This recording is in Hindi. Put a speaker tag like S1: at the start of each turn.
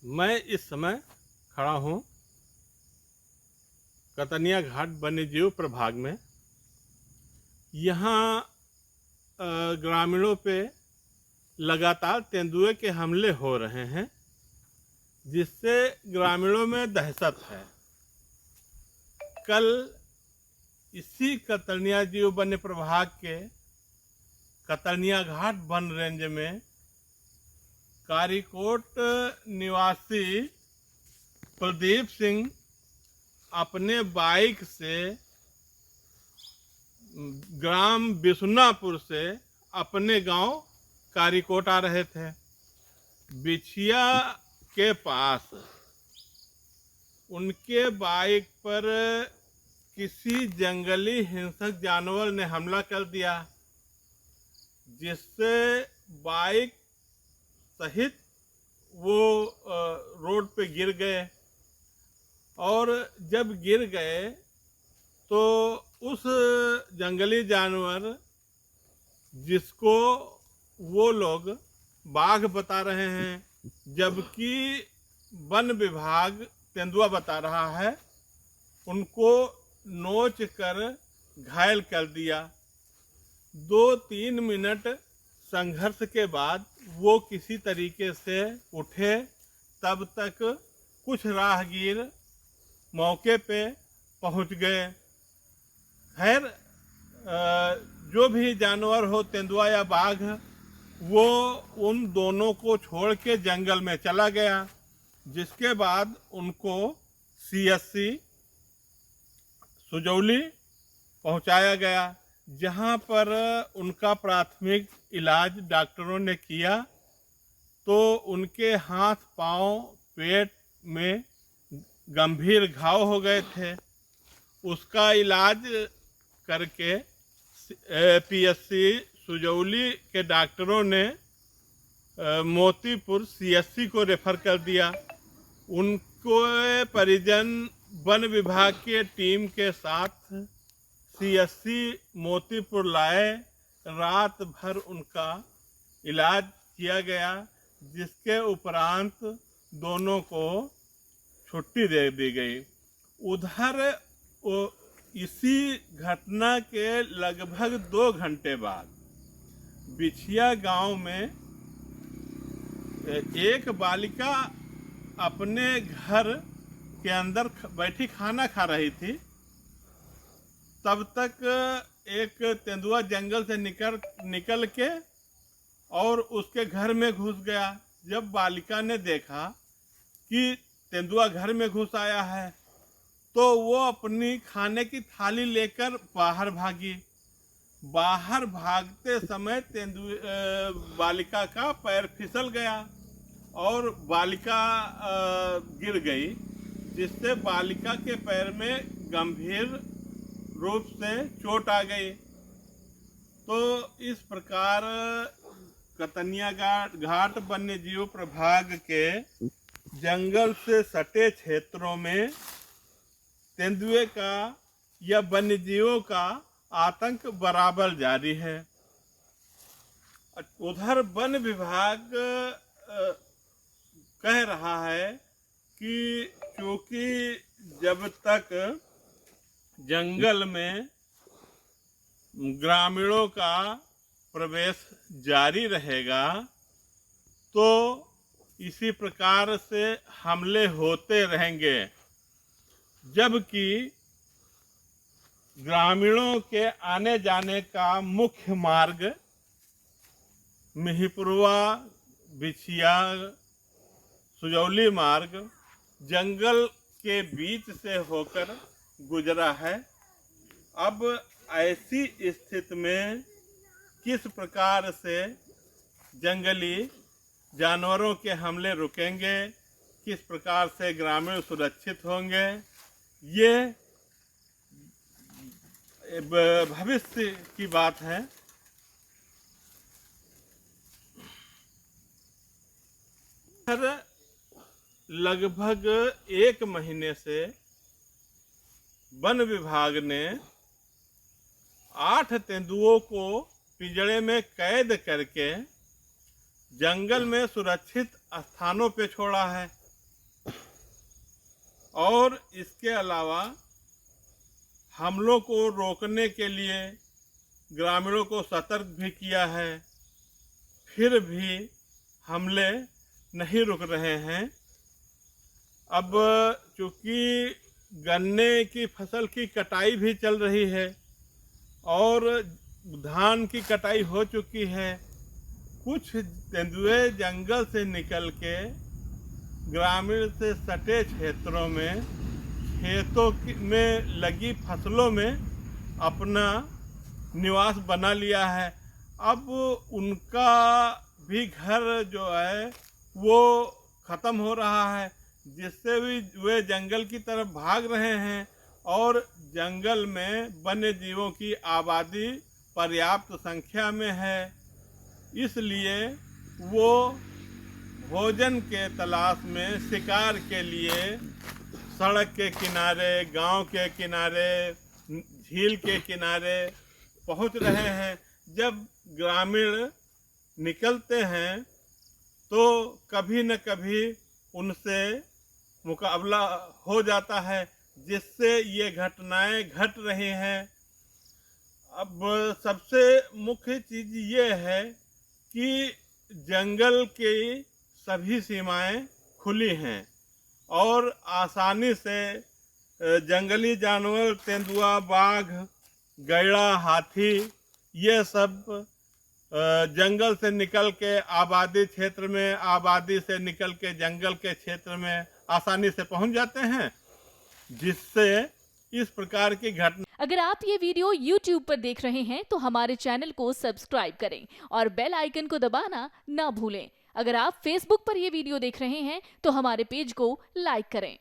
S1: मैं इस समय खड़ा हूँ कतनिया घाट वन्यजीव प्रभाग में। यहाँ ग्रामीणों पे लगातार तेंदुए के हमले हो रहे हैं, जिससे ग्रामीणों में दहशत है। कल इसी कतनिया जीव वन्य प्रभाग के कतनिया घाट वन रेंज में कारीकोट निवासी प्रदीप सिंह अपने बाइक से ग्राम बिशुनापुर से अपने गांव कारीकोट आ रहे थे। बिछिया के पास उनके बाइक पर किसी जंगली हिंसक जानवर ने हमला कर दिया, जिससे बाइक सहित वो रोड पे गिर गए। और जब गिर गए तो उस जंगली जानवर, जिसको वो लोग बाघ बता रहे हैं जबकि वन विभाग तेंदुआ बता रहा है, उनको नोच कर घायल कर दिया। 2-3 मिनट संघर्ष के बाद वो किसी तरीके से उठे। तब तक कुछ राहगीर मौके पे पहुंच गए। खैर, जो भी जानवर हो, तेंदुआ या बाघ, वो उन दोनों को छोड़ के जंगल में चला गया, जिसके बाद उनको CSC सुजौली पहुंचाया गया, जहां पर उनका प्राथमिक इलाज डॉक्टरों ने किया तो उनके हाथ, पांव, पेट में गंभीर घाव हो गए थे। उसका इलाज करके PSC सुजौली के डॉक्टरों ने मोतीपुर CSC को रेफर कर दिया। उनको परिजन वन विभाग के टीम के साथ CSC मोतीपुर लाए। रात भर उनका इलाज किया गया, जिसके उपरांत दोनों को छुट्टी दे दी गई। उधर इसी घटना के लगभग 2 घंटे बाद बिछिया गांव में एक बालिका अपने घर के अंदर बैठी खाना खा रही थी। तब तक एक तेंदुआ जंगल से निकल के और उसके घर में घुस गया। जब बालिका ने देखा कि तेंदुआ घर में घुस आया है, तो वो अपनी खाने की थाली लेकर बाहर भागी। बाहर भागते समय बालिका का पैर फिसल गया और बालिका गिर गई, जिससे बालिका के पैर में गंभीर रूप से चोट आ गई। तो इस प्रकार कतनिया घाट वन्यजीव प्रभाग के जंगल से सटे क्षेत्रों में तेंदुए का या वन्यजीवों का आतंक बराबर जारी है। उधर वन विभाग कह रहा है कि क्योंकि जब तक जंगल में ग्रामीणों का प्रवेश जारी रहेगा तो इसी प्रकार से हमले होते रहेंगे, जबकि ग्रामीणों के आने जाने का मुख्य मार्ग मिहीपुरवा, बिछिया, सुजौली मार्ग जंगल के बीच से होकर गुजरा है। अब ऐसी स्थिति में किस प्रकार से जंगली जानवरों के हमले रुकेंगे, किस प्रकार से ग्रामीण सुरक्षित होंगे, ये भविष्य की बात है। लगभग 1 महीने से वन विभाग ने 8 तेंदुओं को पिंजड़े में कैद करके जंगल में सुरक्षित स्थानों पे छोड़ा है। और इसके अलावा हमलों को रोकने के लिए ग्रामीणों को सतर्क भी किया है, फिर भी हमले नहीं रुक रहे हैं। अब चूँकि गन्ने की फसल की कटाई भी चल रही है और धान की कटाई हो चुकी है, कुछ तेंदुए जंगल से निकल के ग्रामीण से सटे क्षेत्रों में खेतों में लगी फसलों में अपना निवास बना लिया है। अब उनका भी घर जो है वो ख़त्म हो रहा है, जिससे भी वे जंगल की तरफ भाग रहे हैं और जंगल में वन्य जीवों की आबादी पर्याप्त संख्या में है। इसलिए वो भोजन के तलाश में शिकार के लिए सड़क के किनारे, गांव के किनारे, झील के किनारे पहुंच रहे हैं। जब ग्रामीण निकलते हैं तो कभी न कभी उनसे मुकाबला हो जाता है, जिससे ये घटनाएं घट रही हैं। अब सबसे मुख्य चीज़ ये है कि जंगल की सभी सीमाएं खुली हैं और आसानी से जंगली जानवर, तेंदुआ, बाघ, गैड़ा, हाथी, ये सब जंगल से निकल के आबादी क्षेत्र में, आबादी से निकल के जंगल के क्षेत्र में आसानी से पहुंच जाते हैं, जिससे इस प्रकार की घटना।
S2: अगर आप ये वीडियो YouTube पर देख रहे हैं तो हमारे चैनल को सब्सक्राइब करें और बेल आइकन को दबाना ना भूलें। अगर आप Facebook पर ये वीडियो देख रहे हैं तो हमारे पेज को लाइक करें।